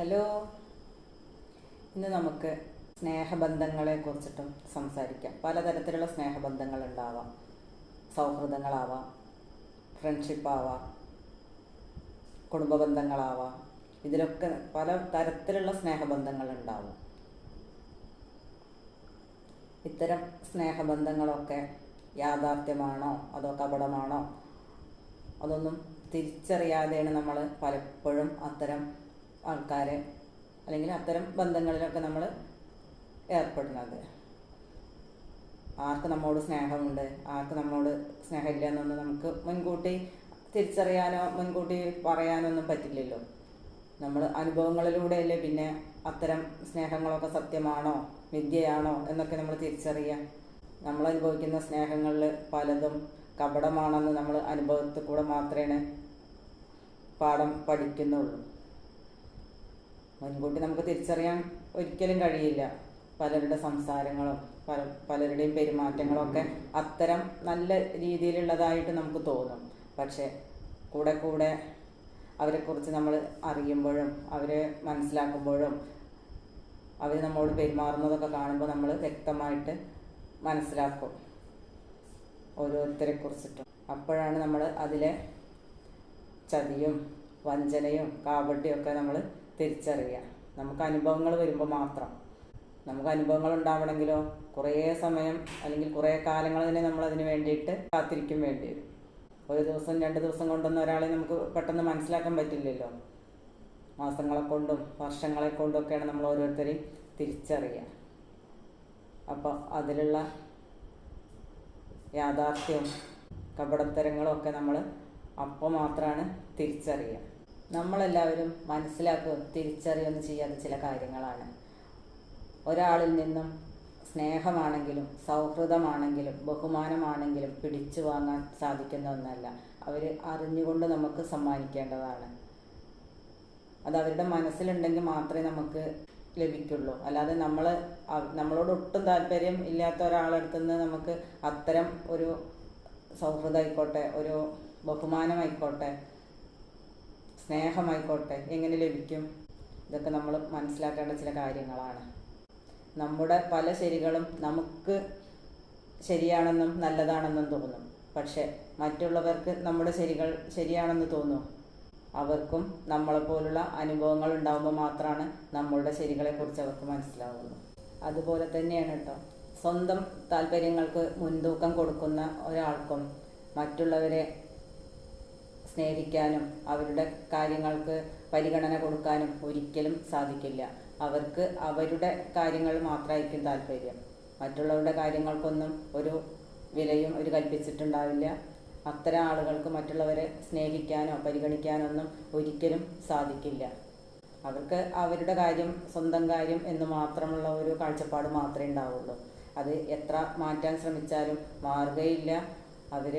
Hello, ഇന്ന് നമുക്ക് സ്നേഹബന്ധങ്ങളെ കുറിച്ചിട്ടും സംസാരിക്കാം. പലതരത്തിലുള്ള സ്നേഹബന്ധങ്ങൾ ഉണ്ടാവാം. സൗഹൃദങ്ങളാവാം, ഫ്രണ്ട്ഷിപ്പാവാം, കുടുംബ ബന്ധങ്ങളാവാം. ഇതിലൊക്കെ പല തരത്തിലുള്ള സ്നേഹബന്ധങ്ങൾ ഉണ്ടാവും. ഇത്തരം സ്നേഹബന്ധങ്ങളൊക്കെ യാഥാർത്ഥ്യമാണോ അതോ കപടമാണോ, അതൊന്നും തിരിച്ചറിയാതെയാണ് നമ്മൾ പലപ്പോഴും അത്തരം ആൾക്കാരെ അല്ലെങ്കിൽ അത്തരം ബന്ധങ്ങളിലൊക്കെ നമ്മൾ ഏർപ്പെടുന്നത്. ആർക്ക് നമ്മോട് സ്നേഹമുണ്ട്, ആർക്ക് നമ്മോട് സ്നേഹമില്ല എന്നൊന്നും നമുക്ക് മുൻകൂട്ടി തിരിച്ചറിയാനോ മുൻകൂട്ടി പറയാനൊന്നും പറ്റില്ലല്ലോ. നമ്മൾ അനുഭവങ്ങളിലൂടെയല്ലേ പിന്നെ അത്തരം സ്നേഹങ്ങളൊക്കെ സത്യമാണോ മിഥ്യയാണോ എന്നൊക്കെ നമ്മൾ തിരിച്ചറിയാം. നമ്മൾ അനുഭവിക്കുന്ന സ്നേഹങ്ങളിൽ പലതും കപടമാണെന്ന് നമ്മൾ അനുഭവത്തിൽ കൂടെ മാത്രമേ പാഠം പഠിക്കുന്നുള്ളൂ. മുൻകൂട്ടി നമുക്ക് തിരിച്ചറിയാൻ ഒരിക്കലും കഴിയില്ല. പലരുടെ സംസാരങ്ങളും പലരുടെയും പെരുമാറ്റങ്ങളൊക്കെ അത്തരം നല്ല രീതിയിലുള്ളതായിട്ട് നമുക്ക് തോന്നും. പക്ഷെ കൂടെ കൂടെ അവരെക്കുറിച്ച് നമ്മൾ അറിയുമ്പോഴും അവരെ മനസ്സിലാക്കുമ്പോഴും അവർ നമ്മളോട് പെരുമാറുന്നതൊക്കെ കാണുമ്പോൾ നമ്മൾ വ്യക്തമായിട്ട് മനസ്സിലാക്കും ഓരോരുത്തരെ കുറിച്ചിട്ടും. അപ്പോഴാണ് നമ്മൾ അതിലെ ചതിയും വഞ്ചനയും കാപട്യമൊക്കെ നമ്മൾ തിരിച്ചറിയുക. നമുക്ക് അനുഭവങ്ങൾ വരുമ്പോൾ മാത്രം. നമുക്ക് അനുഭവങ്ങൾ ഉണ്ടാവണമെങ്കിലോ കുറേ സമയം അല്ലെങ്കിൽ കുറേ കാലങ്ങൾ തന്നെ നമ്മൾ അതിന് വേണ്ടിയിട്ട് കാത്തിരിക്കും വേണ്ടി വരും. ഒരു ദിവസം 2 ദിവസം കൊണ്ടൊന്നും ഒരാളെ നമുക്ക് പെട്ടെന്ന് മനസ്സിലാക്കാൻ പറ്റില്ലല്ലോ. മാസങ്ങളെ കൊണ്ടും വർഷങ്ങളെ കൊണ്ടൊക്കെയാണ് നമ്മൾ ഓരോരുത്തരെയും തിരിച്ചറിയുക. അപ്പോൾ അതിലുള്ള യാഥാർത്ഥ്യവും കപടത്തരങ്ങളും ഒക്കെ നമ്മൾ അപ്പോൾ മാത്രമാണ് തിരിച്ചറിയുക. നമ്മളെല്ലാവരും മനസ്സിലാക്കുകയും തിരിച്ചറിയുകയൊന്നും ചെയ്യാത്ത ചില കാര്യങ്ങളാണ്. ഒരാളിൽ നിന്നും സ്നേഹമാണെങ്കിലും സൗഹൃദമാണെങ്കിലും ബഹുമാനമാണെങ്കിലും പിടിച്ചു വാങ്ങാൻ സാധിക്കുന്ന ഒന്നല്ല. അവർ അറിഞ്ഞുകൊണ്ട് നമുക്ക് സമ്മാനിക്കേണ്ടതാണ്. അത് അവരുടെ മനസ്സിലുണ്ടെങ്കിൽ മാത്രമേ നമുക്ക് ലഭിക്കുള്ളൂ. അല്ലാതെ നമ്മളോട് ഒട്ടും താല്പര്യം ഇല്ലാത്ത ഒരാളടുത്തുനിന്ന് നമുക്ക് അത്തരം ഒരു സൗഹൃദമായിക്കോട്ടെ, ഒരു ബഹുമാനമായിക്കോട്ടെ, സ്നേഹമായിക്കോട്ടെ എങ്ങനെ ലഭിക്കും? ഇതൊക്കെ നമ്മൾ മനസ്സിലാക്കേണ്ട ചില കാര്യങ്ങളാണ്. നമ്മുടെ പല ശരികളും നമുക്ക് ശരിയാണെന്നും നല്ലതാണെന്നും തോന്നും. പക്ഷെ മറ്റുള്ളവർക്ക് നമ്മുടെ ശരികൾ ശരിയാണെന്ന് തോന്നും. അവർക്കും നമ്മളെപ്പോലുള്ള അനുഭവങ്ങൾ ഉണ്ടാകുമ്പോൾ മാത്രമാണ് നമ്മളുടെ ശരികളെക്കുറിച്ച് അവർക്ക് മനസ്സിലാവുള്ളൂ. അതുപോലെ തന്നെയാണ് കേട്ടോ, സ്വന്തം താല്പര്യങ്ങൾക്ക് മുൻതൂക്കം കൊടുക്കുന്ന ഒരാൾക്കും മറ്റുള്ളവരെ സ്നേഹിക്കാനും അവരുടെ കാര്യങ്ങൾക്ക് പരിഗണന കൊടുക്കാനും ഒരിക്കലും സാധിക്കില്ല. അവർക്ക് അവരുടെ കാര്യങ്ങൾ മാത്രമായിരിക്കും താല്പര്യം. മറ്റുള്ളവരുടെ കാര്യങ്ങൾക്കൊന്നും ഒരു വിലയും ഒരു കൽപ്പിച്ചിട്ടുണ്ടാവില്ല. അത്തരം ആളുകൾക്ക് മറ്റുള്ളവരെ സ്നേഹിക്കാനോ പരിഗണിക്കാനോ ഒന്നും ഒരിക്കലും സാധിക്കില്ല. അവർക്ക് അവരുടെ കാര്യം സ്വന്തം കാര്യം എന്ന് മാത്രമുള്ള ഒരു കാഴ്ചപ്പാട് മാത്രമേ ഉണ്ടാവുള്ളൂ. അത് എത്ര മാറ്റാൻ ശ്രമിച്ചാലും മാറുകയില്ല. അവർ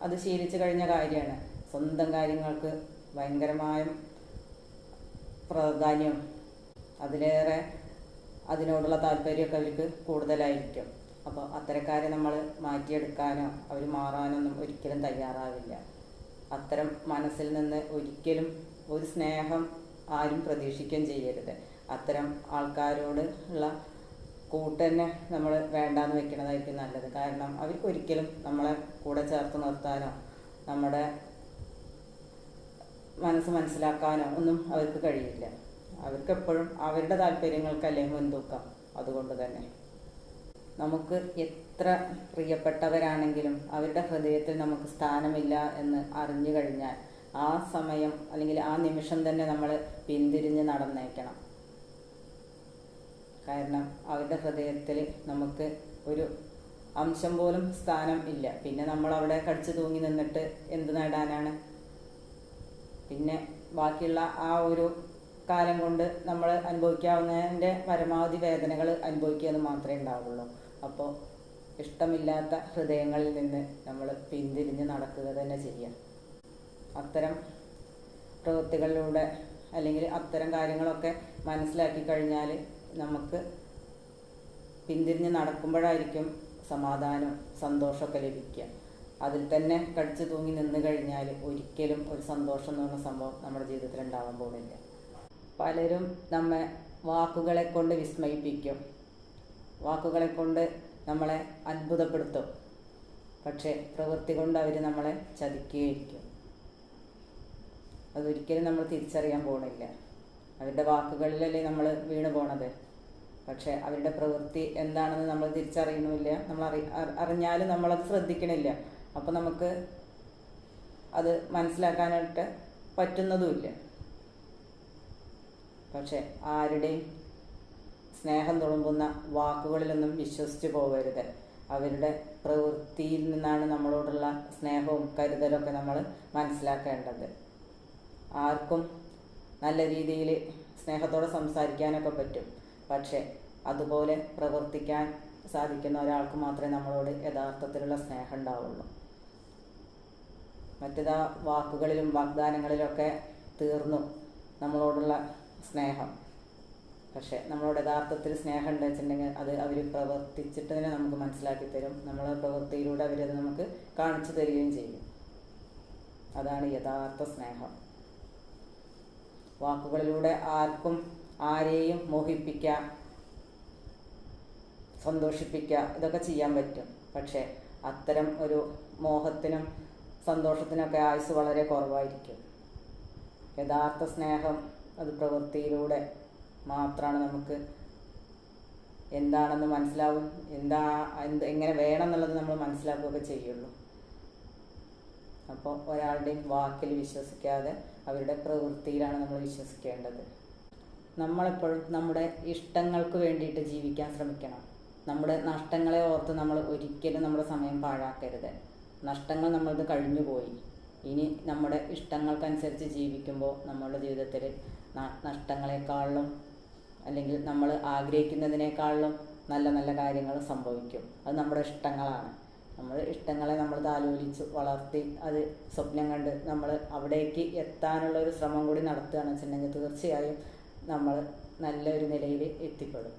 അത് ശീലിച്ചു കഴിഞ്ഞ കാര്യമാണ്. സ്വന്തം കാര്യങ്ങൾക്ക് ഭയങ്കരമായ പ്രാധാന്യം, അതിലേറെ അതിനോടുള്ള താല്പര്യമൊക്കെ അവർക്ക് കൂടുതലായിരിക്കും. അപ്പോൾ അത്തരക്കാരെ നമ്മൾ മാറ്റിയെടുക്കാനോ അവർ മാറാനൊന്നും ഒരിക്കലും തയ്യാറാവില്ല. അത്തരം മനസ്സിൽ നിന്ന് ഒരിക്കലും ഒരു സ്നേഹം ആരും പ്രതീക്ഷിക്കുകയും ചെയ്യരുത്. അത്തരം ആൾക്കാരോട് ഉള്ള കൂട്ട് തന്നെ നമ്മൾ വേണ്ടാന്ന് വെക്കുന്നതായിരിക്കും നല്ലത്. കാരണം അവർക്കൊരിക്കലും നമ്മളെ കൂടെ ചേർത്ത് നിർത്താനോ നമ്മുടെ മനസ്സ് മനസ്സിലാക്കാനോ ഒന്നും അവർക്ക് കഴിയില്ല. അവർക്കെപ്പോഴും അവരുടെ താല്പര്യങ്ങൾക്കല്ലേ മുൻതൂക്കം. അതുകൊണ്ട് തന്നെ നമുക്ക് എത്ര പ്രിയപ്പെട്ടവരാണെങ്കിലും അവരുടെ ഹൃദയത്തിൽ നമുക്ക് സ്ഥാനമില്ല എന്ന് അറിഞ്ഞു കഴിഞ്ഞാൽ ആ സമയം അല്ലെങ്കിൽ ആ നിമിഷം തന്നെ നമ്മൾ പിന്തിരിഞ്ഞ് നടന്നേക്കണം. കാരണം അവരുടെ ഹൃദയത്തിൽ നമുക്ക് ഒരു അംശം പോലും സ്ഥാനം ഇല്ല. പിന്നെ നമ്മൾ അവിടെ കടിച്ചു തൂങ്ങി നിന്നിട്ട് എന്ത് നേടാനാണ്? പിന്നെ ബാക്കിയുള്ള ആ ഒരു കാലം കൊണ്ട് നമ്മൾ അനുഭവിക്കാവുന്നതിൻ്റെ പരമാവധി വേദനകൾ അനുഭവിക്കുക എന്ന് മാത്രമേ ഉണ്ടാവുള്ളൂ. അപ്പോൾ ഇഷ്ടമില്ലാത്ത ഹൃദയങ്ങളിൽ നിന്ന് നമ്മൾ പിന്തിരിഞ്ഞ് നടക്കുക തന്നെ ചെയ്യുക. അത്തരം പ്രവൃത്തികളിലൂടെ അല്ലെങ്കിൽ അത്തരം കാര്യങ്ങളൊക്കെ മനസ്സിലാക്കി കഴിഞ്ഞാൽ നമുക്ക് പിന്തിരിഞ്ഞ് നടക്കുമ്പോഴായിരിക്കും സമാധാനവും സന്തോഷമൊക്കെ ലഭിക്കുക. അതിൽ തന്നെ കടിച്ചു തൂങ്ങി നിന്ന് കഴിഞ്ഞാൽ ഒരിക്കലും ഒരു സന്തോഷം എന്ന് പറഞ്ഞ സംഭവം നമ്മുടെ ജീവിതത്തിൽ ഉണ്ടാവാൻ പോകുന്നില്ല. പലരും നമ്മെ വാക്കുകളെ കൊണ്ട് വിസ്മയിപ്പിക്കും, വാക്കുകളെ കൊണ്ട് നമ്മളെ അത്ഭുതപ്പെടുത്തും. പക്ഷേ പ്രവൃത്തി കൊണ്ട് അവർ നമ്മളെ ചതിക്കുകയായിരിക്കും. അതൊരിക്കലും നമ്മൾ തിരിച്ചറിയാൻ പോകണില്ല. അവരുടെ വാക്കുകളിലല്ലേ നമ്മൾ വീണ് പോണത്. പക്ഷേ അവരുടെ പ്രവൃത്തി എന്താണെന്ന് നമ്മൾ തിരിച്ചറിയണമില്ല. നമ്മൾ അറിഞ്ഞാലും നമ്മളത് ശ്രദ്ധിക്കണില്ല. അപ്പോൾ നമുക്ക് അത് മനസ്സിലാക്കാനായിട്ട് പറ്റുന്നതുമില്ല. പക്ഷെ ആരുടെയും സ്നേഹം തുളുമ്പുന്ന വാക്കുകളിലൊന്നും വിശ്വസിച്ച് പോകരുത്. അവരുടെ പ്രവൃത്തിയിൽ നിന്നാണ് നമ്മളോടുള്ള സ്നേഹവും കരുതലൊക്കെ നമ്മൾ മനസ്സിലാക്കേണ്ടത്. ആർക്കും നല്ല രീതിയിൽ സ്നേഹത്തോടെ സംസാരിക്കാനൊക്കെ പറ്റും. പക്ഷെ അതുപോലെ പ്രവർത്തിക്കാൻ സാധിക്കുന്ന ഒരാൾക്ക് മാത്രമേ നമ്മളോട് യഥാർത്ഥത്തിലുള്ള സ്നേഹം ഉണ്ടാവുള്ളൂ. മറ്റേതാ വാക്കുകളിലും വാഗ്ദാനങ്ങളിലൊക്കെ തീർന്നു നമ്മളോടുള്ള സ്നേഹം. പക്ഷെ നമ്മളോട് യഥാർത്ഥത്തിൽ സ്നേഹം ഉണ്ടെന്ന് വെച്ചിട്ടുണ്ടെങ്കിൽ അത് അവർ പ്രവർത്തിച്ചിട്ട് തന്നെ നമുക്ക് മനസ്സിലാക്കി തരും. നമ്മളെ പ്രവൃത്തിയിലൂടെ അവരത് നമുക്ക് കാണിച്ചു തരികയും ചെയ്യും. അതാണ് യഥാർത്ഥ സ്നേഹം. വാക്കുകളിലൂടെ ആർക്കും ആരെയും മോഹിപ്പിക്കാം, സന്തോഷിപ്പിക്കാം, ഇതൊക്കെ ചെയ്യാൻ പറ്റും. പക്ഷെ അത്തരം ഒരു മോഹത്തിനും സന്തോഷത്തിനൊക്കെ ആയുസ് വളരെ കുറവായിരിക്കും. യഥാർത്ഥ സ്നേഹം അത് പ്രവൃത്തിയിലൂടെ മാത്രമാണ് നമുക്ക് എന്താണെന്ന് മനസ്സിലാവും, എങ്ങനെ വേണം എന്നുള്ളത് നമ്മൾ മനസ്സിലാക്കുകയൊക്കെ ചെയ്യുള്ളൂ. അപ്പോൾ ഒരാളുടെയും വാക്കിൽ വിശ്വസിക്കാതെ അവരുടെ പ്രവൃത്തിയിലാണ് നമ്മൾ വിശ്വസിക്കേണ്ടത്. നമ്മളെപ്പോഴും നമ്മുടെ ഇഷ്ടങ്ങൾക്ക് വേണ്ടിയിട്ട് ജീവിക്കാൻ ശ്രമിക്കണം. നമ്മുടെ നഷ്ടങ്ങളെ ഓർത്ത് നമ്മൾ ഒരിക്കലും നമ്മുടെ സമയം പാഴാക്കരുത്. നഷ്ടങ്ങൾ നമ്മളത് കഴിഞ്ഞു പോയി. ഇനി നമ്മുടെ ഇഷ്ടങ്ങൾക്കനുസരിച്ച് ജീവിക്കുമ്പോൾ നമ്മളുടെ ജീവിതത്തിൽ നഷ്ടങ്ങളെക്കാളും അല്ലെങ്കിൽ നമ്മൾ ആഗ്രഹിക്കുന്നതിനേക്കാളും നല്ല നല്ല കാര്യങ്ങൾ സംഭവിക്കും. അത് നമ്മുടെ ഇഷ്ടങ്ങളാണ്. നമ്മൾ ഇഷ്ടങ്ങളെ നമ്മൾ താലോലിച്ച് വളർത്തി അത് സ്വപ്നം കണ്ട് നമ്മൾ അവിടേക്ക് എത്താനുള്ളൊരു ശ്രമം കൂടി നടത്തുകയാണെന്ന് വെച്ചിട്ടുണ്ടെങ്കിൽ തീർച്ചയായും നമ്മൾ നല്ലൊരു നിലയിൽ എത്തിപ്പെടും.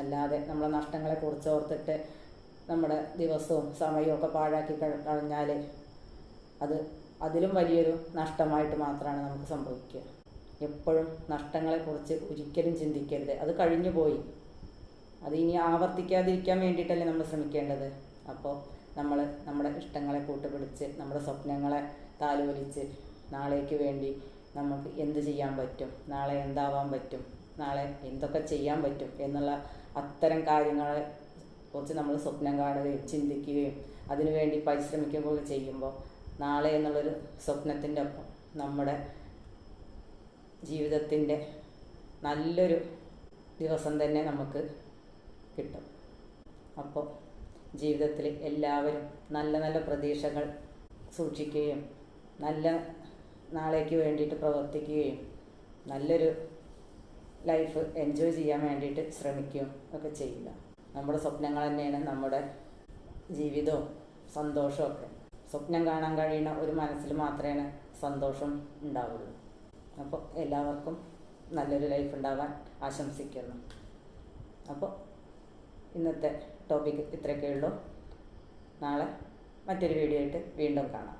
അല്ലാതെ നമ്മളെ നഷ്ടങ്ങളെ കുറിച്ച് ഓർത്തിട്ട് നമ്മുടെ ദിവസവും സമയവും ഒക്കെ പാഴാക്കി കളഞ്ഞാൽ അത് അതിലും വലിയൊരു നഷ്ടമായിട്ട് മാത്രമാണ് നമുക്ക് സംഭവിക്കുക. എപ്പോഴും നഷ്ടങ്ങളെക്കുറിച്ച് ഒരിക്കലും ചിന്തിക്കരുത്. അത് കഴിഞ്ഞു പോയി. അത് ഇനി ആവർത്തിക്കാതിരിക്കാൻ വേണ്ടിയിട്ടല്ലേ നമ്മൾ ശ്രമിക്കേണ്ടത്. അപ്പോൾ നമ്മൾ നമ്മുടെ ഇഷ്ടങ്ങളെ കൂട്ടുപിടിച്ച് നമ്മുടെ സ്വപ്നങ്ങളെ താലോലിച്ച് നാളേക്ക് വേണ്ടി നമുക്ക് എന്ത് ചെയ്യാൻ പറ്റും, നാളെ എന്താവാൻ പറ്റും, നാളെ എന്തൊക്കെ ചെയ്യാൻ പറ്റും എന്നുള്ള അത്തരം കാര്യങ്ങളെ കുറിച്ച് നമ്മൾ സ്വപ്നം കാണുകയും ചിന്തിക്കുകയും അതിനുവേണ്ടി പരിശ്രമിക്കുകയൊക്കെ ചെയ്യുമ്പോൾ നാളെ എന്നുള്ളൊരു സ്വപ്നത്തിൻ്റെ ഒപ്പം നമ്മുടെ ജീവിതത്തിൻ്റെ നല്ലൊരു ദിവസം തന്നെ നമുക്ക് കിട്ടും. അപ്പോൾ ജീവിതത്തിൽ എല്ലാവരും നല്ല നല്ല പ്രതീക്ഷകൾ സൂക്ഷിക്കുകയും നല്ല നാളേക്ക് വേണ്ടിയിട്ട് പ്രവർത്തിക്കുകയും നല്ലൊരു ലൈഫ് എൻജോയ് ചെയ്യാൻ വേണ്ടിയിട്ട് ശ്രമിക്കുകയും ഒക്കെ ചെയ്യുക. നമ്മുടെ സ്വപ്നങ്ങൾ തന്നെയാണ് നമ്മുടെ ജീവിതവും സന്തോഷവും ഒക്കെ. സ്വപ്നം കാണാൻ കഴിയുന്ന ഒരു മനസ്സിൽ മാത്രമേ സന്തോഷം ഉണ്ടാവുള്ളൂ. അപ്പോൾ എല്ലാവർക്കും നല്ലൊരു ലൈഫ് ഉണ്ടാവാൻ ആശംസിക്കുന്നു. അപ്പോൾ ഇന്നത്തെ ടോപ്പിക്ക് ഇത്രയൊക്കെ ഉള്ളൂ. നാളെ മറ്റൊരു വീഡിയോ ആയിട്ട് വീണ്ടും കാണാം.